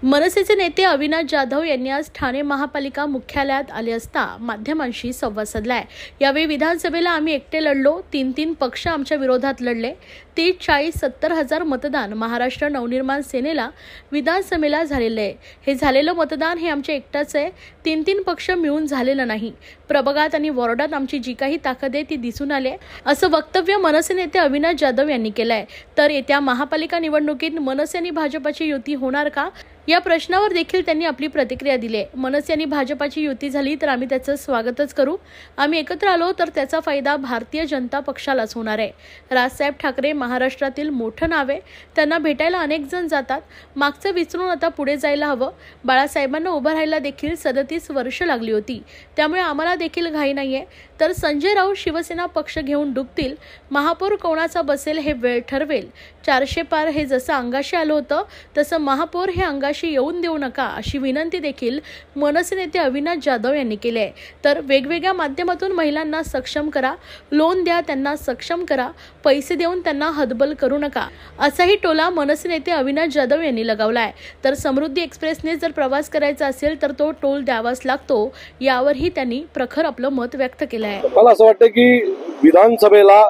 मनसेचे नेते अविनाश जाधव यांनी आज ठाणे महापालिका मुख्यालयात आले असता माध्यमांशी संवाद साधलाय। यावेळी विधानसभेला आम्ही एकटे लढलो, तीन पक्ष आमच्या विरोधात लढले, 30-40-70 हजार मतदान महाराष्ट्र नवनिर्माण सेनेला विधानसभेला झालेले आहे। हे झालेलं मतदान हे आमच्या एकटाच आहे, तीन पक्ष मिळून झालेलं नाही। प्रभागात आणि वॉर्डात आमची जी काही ताकद आहे ती दिसून आली आहे, असं वक्तव्य मनसे नेते अविनाश जाधव यांनी केलंय। तर येत्या महापालिका निवडणुकीत मनसे आणि भाजपाची युती होणार का, या प्रश्नावर देखील त्यांनी आपली प्रतिक्रिया दिली आहे। मनसे आणि भाजपाची युती झाली तर आम्ही त्याचं स्वागतच करू, आम्ही एकत्र आलो तर त्याचा फायदा भारतीय जनता पक्षालाच होणार आहे। राजसाहेब ठाकरे महाराष्ट्रातील मोठं नाव आहे, त्यांना भेटायला अनेक जण जातात, मागचं विसरून आता पुढे जायला हवं। बाळासाहेबांना उभं राहायला देखील 37 वर्ष लागली होती, त्यामुळे आम्हाला देखील घाई नाहीये। तर संजय राऊत शिवसेना पक्ष घेऊन डुबतील, महापौर कोणाचा बसेल हे वेळ ठरवेल। 400 पार हे जसं अंगाशी आलं होतं तसं महापौर हे अंगाशी येऊन देऊ नका, अशी विनंती देखील मनसे नेते अविनाश जाधव यांनी केली आहे। तर वेगवेगळ्या माध्यमातून महिलांना सक्षम करा, लोन द्या, त्यांना सक्षम करा, पैसे देऊन त्यांना हतबल करू नका, असाही टोला मनसे नेते अविनाश जाधव यांनी लगावलाय। तर समृद्धी एक्सप्रेसने जर प्रवास करायचा असेल तर तो टोल द्यावाच लागतो, यावरही त्यांनी प्रखर आपलं मत व्यक्त केलं आहे। मला असं वाटतं की विधानसभेला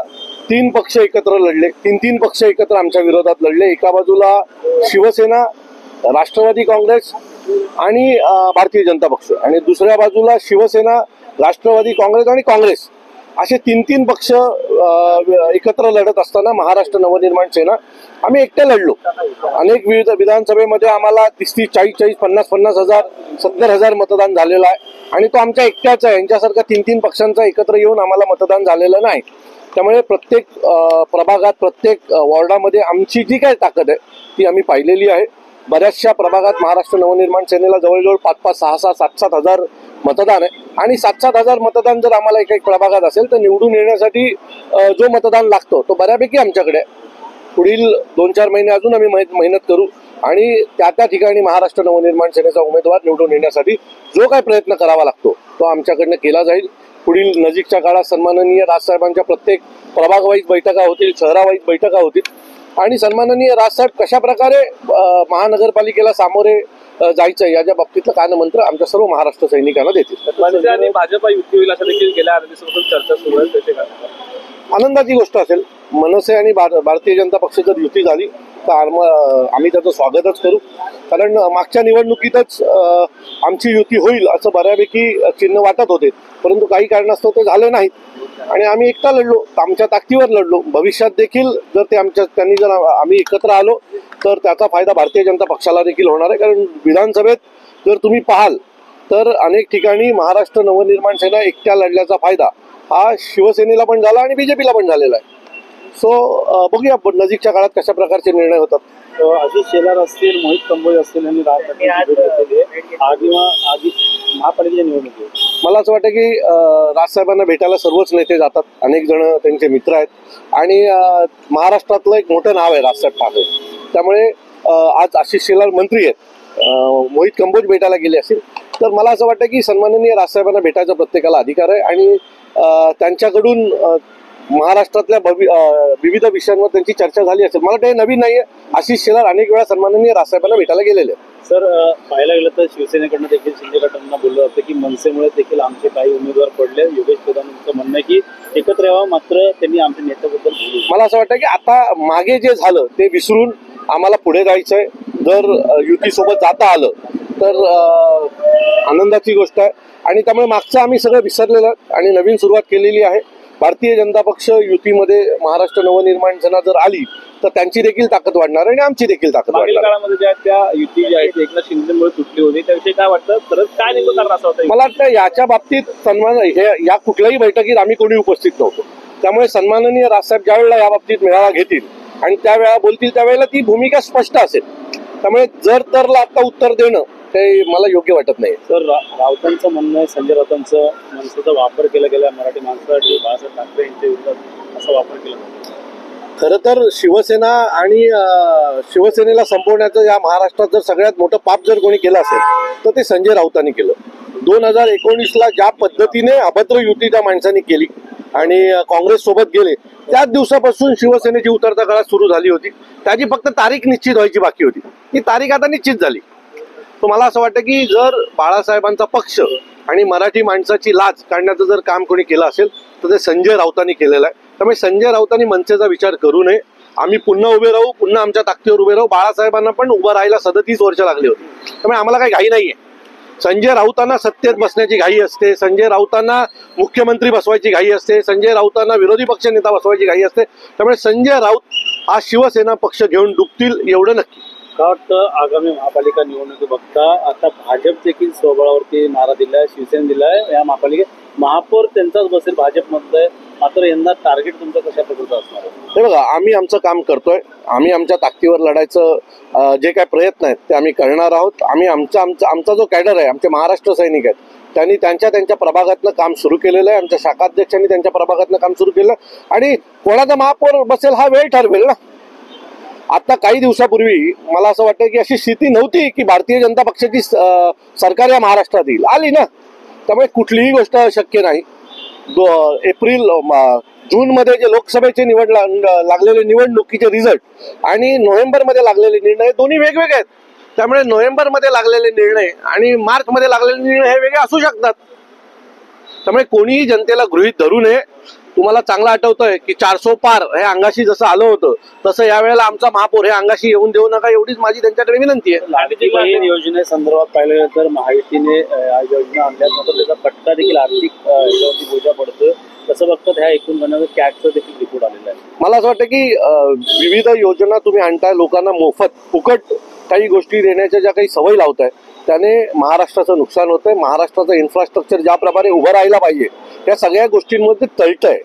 3 पक्ष एकत्र लढले, तीन पक्ष एकत्र आमच्या विरोधात लढले। एका बाजूला शिवसेना, राष्ट्रवादी काँग्रेस आणि भारतीय जनता पक्ष, आणि दुसऱ्या बाजूला शिवसेना, राष्ट्रवादी काँग्रेस आणि काँग्रेस, असे तीन पक्ष एकत्र लढत असताना महाराष्ट्र नवनिर्माण सेना आम्ही एकटे लढलो। अनेक विविध विधानसभेमध्ये आम्हाला 30-40, 50 हजार, 70 हजार मतदान झालेलं आहे, आणि तो आमच्या एकट्याचा आहे। यांच्यासारखा तीन पक्षांचा एकत्र येऊन आम्हाला मतदान झालेलं नाही। त्यामुळे प्रत्येक प्रभागात, प्रत्येक वॉर्डामध्ये आमची जी काही ताकद आहे ती आम्ही पाहिलेली आहे। बऱ्याचशा प्रभागात महाराष्ट्र नवनिर्माण सेनेला जवळजवळ 5-5, 6-6, 7-7 हजार मतदान आहे, आणि 7-7 हजार मतदान जर आम्हाला एक प्रभागात असेल तर निवडून येण्यासाठी जो मतदान लागतो तो बऱ्यापैकी आमच्याकडे आहे। पुढील 2-4 महिने अजून आम्ही मेहनत करू, आणि त्या ठिकाणी महाराष्ट्र नवनिर्माण सेनेचा उमेदवार निवडून येण्यासाठी जो काही प्रयत्न करावा लागतो तो आमच्याकडनं केला जाईल। पुढील नजीकच्या काळात सन्माननीय राजसाहेबांच्या प्रत्येक प्रभागवाईज बैठका होतील, शहरावाईज बैठका होतील, आणि सन्माननीय राजसाहेब कशा प्रकारे महानगरपालिकेला सामोरे जायचं याच्या बाबतीतलं कानमंत्र आमच्या सर्व महाराष्ट्र सैनिकांना देतील। मनसे आणि भाजपा युती होईल असं देखील गेल्या आठवड्यापासून चर्चा सुरू आहे, आनंदाची गोष्ट असेल। मनसे आणि भारतीय जनता पक्ष जर युती झाली तर आम्ही त्याचं स्वागतच करू, कारण मागच्या निवडणुकीतच आमची युती होईल असं बऱ्यापैकी चिन्ह वाटत होते, परंतु काही कारणास्तव ते झाले नाहीत, आणि आम्ही एकटा लढलो, आमच्या ताकदीवर लढलो। भविष्यात देखील जर आम्ही एकत्र आलो तर त्याचा फायदा भारतीय जनता पक्षाला देखील होणार आहे, कारण विधानसभेत जर तुम्ही पाहाल तर अनेक ठिकाणी महाराष्ट्र नवनिर्माण सेना एकट्या लढल्याचा फायदा हा शिवसेनेला पण झाला आणि बीजेपीला पण झालेला आहे। सो बघूया नजीकच्या काळात कशा प्रकारचे निर्णय होतात। आशिष शेलार असतील, मोहित कंबोज असतील आणि महापालिकेच्या निवडणुकीत मला असं वाटतं की राजसाहेबांना भेटायला सर्वच नेते जातात, अनेक जण त्यांचे मित्र आहेत, आणि महाराष्ट्रातलं एक मोठं नाव आहे राजसाहेब ठाकरे। त्यामुळे आज आशिष शेलार मंत्री आहेत, मोहित कंबोज भेटायला गेले असतील, तर मला असं वाटतं की सन्माननीय राजसाहेबांना भेटायचा प्रत्येकाला अधिकार आहे, आणि त्यांच्याकडून महाराष्ट्रातल्या विविध विषयांवर त्यांची चर्चा झाली असेल। मला ते नवीन नाहीये, आशिष शेलार अनेक वेळा सन्माननीय राजसाहेबांना भेटायला गेलेले आहेत। सर, पाहायला गेलं तर शिवसेनेकडनं देखील शिंदे गटांना बोललं जातं की मनसेमुळे देखील आमचे काही उमेदवार पडले। योगेश प्रधानांचं म्हणणं आहे की एकत्र यावं, मात्र त्यांनी आमच्या नेत्याबद्दल बोलू। मला असं वाटतं की आता मागे जे झालं ते विसरून आम्हाला पुढे जायचंय। जर युतीसोबत जाता आलं तर आनंदाची गोष्ट आहे, आणि त्यामुळे मागचं आम्ही सगळं विसरलेलं आणि नवीन सुरुवात केलेली आहे। भारतीय जनता पक्ष युतीमध्ये महाराष्ट्र नवनिर्माण सेना जर आली तर त्यांची देखील ताकद वाढणार आणि आमची देखील ताकद वाढणार। काळामध्ये ज्या त्या युती जी आहे एकनाथ शिंदेमुळे तुटली होती, त्याविषयी काय वाटतं? खरंच काय नेमकं कारण असं होतं? मला वाटतं याच्या बाबतीत या कुठल्याही बैठकीत आम्ही कोणी उपस्थित नव्हतो, त्यामुळे सन्माननीय राजसाहेब ज्या वेळेला या बाबतीत मेळावा घेतील आणि त्यावेळेला बोलतील त्यावेळेला ती भूमिका स्पष्ट असेल। त्यामुळे जर तरला आता उत्तर देणं ते मला योग्य वाटत नाही। तर राऊतांचं म्हणणं आहे, संजय राऊतांचं मनसेचा वापर केला गेला मराठी माणसासाठी, बाळासाहेब ठाकरे यांच्या विरोधात असा वापर केला। खरं तर शिवसेना आणि शिवसेनेला संपवण्याचं या महाराष्ट्रात जर सगळ्यात मोठं पाप जर कोणी केलं असेल तर ते संजय राऊतांनी केलं। 2019ला ज्या पद्धतीने अभद्र युती त्या माणसांनी केली आणि काँग्रेस सोबत गेले, त्याच दिवसापासून शिवसेनेची उतरता काळात सुरू झाली होती। त्याची फक्त तारीख निश्चित व्हायची बाकी होती, ती तारीख आता निश्चित झाली। तर मला असं वाटतं की जर बाळासाहेबांचा पक्ष आणि मराठी माणसाची लाज काढण्याचं जर काम कोणी केलं असेल तर ते संजय राऊतांनी केलेलं आहे. त्यामुळे संजय राऊतांनी मनसेचा विचार करू नये. आम्ही पुन्हा उभे राहू, पुन्हा आमच्या ताकदीवर उभे राहू. बाळासाहेबांना पण उभं राहायला 37 वर्ष लागली होती. त्यामुळे आम्हाला काही घाई नाहीये. संजय राऊतांना सत्तेत बसण्याची घाई असते, संजय राऊतांना मुख्यमंत्री बसवायची घाई असते, संजय राऊतांना विरोधी पक्ष नेता बसवायची घाई असते. त्यामुळे संजय राऊत हा शिवसेना पक्ष घेऊन डुबतील एवढं नक्की. का वाटतं आगामी महापालिका निवडणुकी बघता आता भाजप देखील स्वबळावरती नारा दिलाय, शिवसेना दिलाय, या महापालिकेत महापौर त्यांचाच बसेल भाजप म्हणतंय, मात्र यंदा टार्गेट तुमचं कशा प्रकारचं असणार आहे? हे बघा, आम्ही आमचं काम करतोय. आम्ही आमच्या ताकदीवर लढायचं जे काय प्रयत्न आहेत ते आम्ही करणार आहोत. आम्ही आमचा जो कॅडर आहे, आमचे महाराष्ट्र सैनिक आहेत, त्यांनी त्यांच्या प्रभागातलं काम सुरू केलेलं आहे. आमच्या शाखाध्यक्षांनी त्यांच्या प्रभागातलं काम सुरू केलं आणि कोणाचा महापौर बसेल हा वेळ ठरवेल ना. आता काही दिवसापूर्वी मला असं वाटतं की अशी स्थिती नव्हती की भारतीय जनता पक्षाची सरकार या महाराष्ट्रात येईल, आली ना. त्यामुळे कुठलीही गोष्ट शक्य नाही. जून मध्ये जे लोकसभेचे लागलेले निवडणुकीचे रिझल्ट आणि नोव्हेंबरमध्ये लागलेले निर्णय दोन्ही वेगवेगळे आहेत. त्यामुळे नोव्हेंबरमध्ये लागलेले निर्णय आणि मार्चमध्ये लागलेले निर्णय हे वेगळे असू शकतात. त्यामुळे कोणीही जनतेला गृहीत धरू नये. तुम्हाला चांगलं आठवतंय की 400 पार हे अंगाशी जसं आलं होतं तसं यावेळेला आमचा महापौर हे अंगाशी येऊन देऊ नका, एवढीच माझी त्यांच्याकडे विनंती आहे. लाडकी बहीण योजनेसंदर्भात पाहिलं तर महायुतीने योजना आणल्यात, मात्र त्याचा फटका देखील आर्थिक याच्यावरती बोजा पडतो. तसं बघतात ह्या एकूण गणना कॅटचं देखील रिपोर्ट आलेला आहे. मला असं वाटतं की विविध योजना तुम्ही आणताय, लोकांना मोफत फुकट काही गोष्टी देण्याच्या ज्या काही सवयी लावताय त्याने महाराष्ट्राचं नुकसान होतंय. महाराष्ट्राचं इन्फ्रास्ट्रक्चर ज्या प्रकारे उभं राहायला पाहिजे त्या सगळ्या गोष्टींमध्ये तळतंय.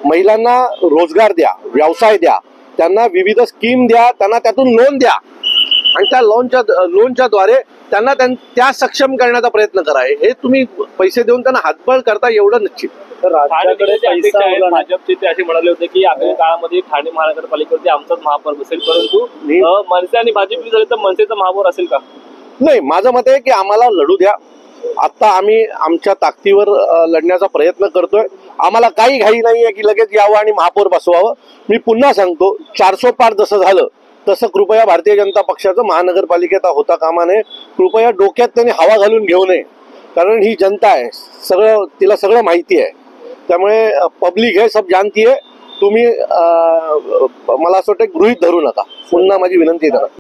महिलांना रोजगार द्या, व्यवसाय द्या, त्यांना विविध स्कीम द्या, त्यांना त्यातून लोन द्या आणि त्या लोनच्या द्वारे त्यांना त्या सक्षम करण्याचा प्रयत्न करा. हे तुम्ही पैसे देऊन त्यांना हातबळ करता एवढं निश्चित. तर राज्याकडे पैसा भाजपचे ते असे म्हणाले होते की आगामी काळामध्ये ठाणे महानगरपालिकेवरती आमचाच महापौर बसेल, परंतु मनसे आणि भाजप झाले तर मनसेचा महापौर असेल का? नाही, माझं मत आहे की आम्हाला लढू द्या. आता आम्ही आमच्या ताकदीवर लढण्याचा प्रयत्न करतोय. आम्हाला काही घाई नाहीये की लगेच यावं आणि महापौर बसवावं. मी पुन्हा सांगतो, 400 पार जसं झालं तसं कृपया भारतीय जनता पक्षाचं महानगरपालिकेत होता कामा नये. कृपया डोक्यात त्यांनी हवा घालून घेऊ नये, कारण ही जनता आहे, तिला सगळं माहिती आहे. त्यामुळे पब्लिक है सब जानती है. तुम्ही मला असं वाटतं गृहीत धरू नका. पुन्हा माझी विनंती आहे.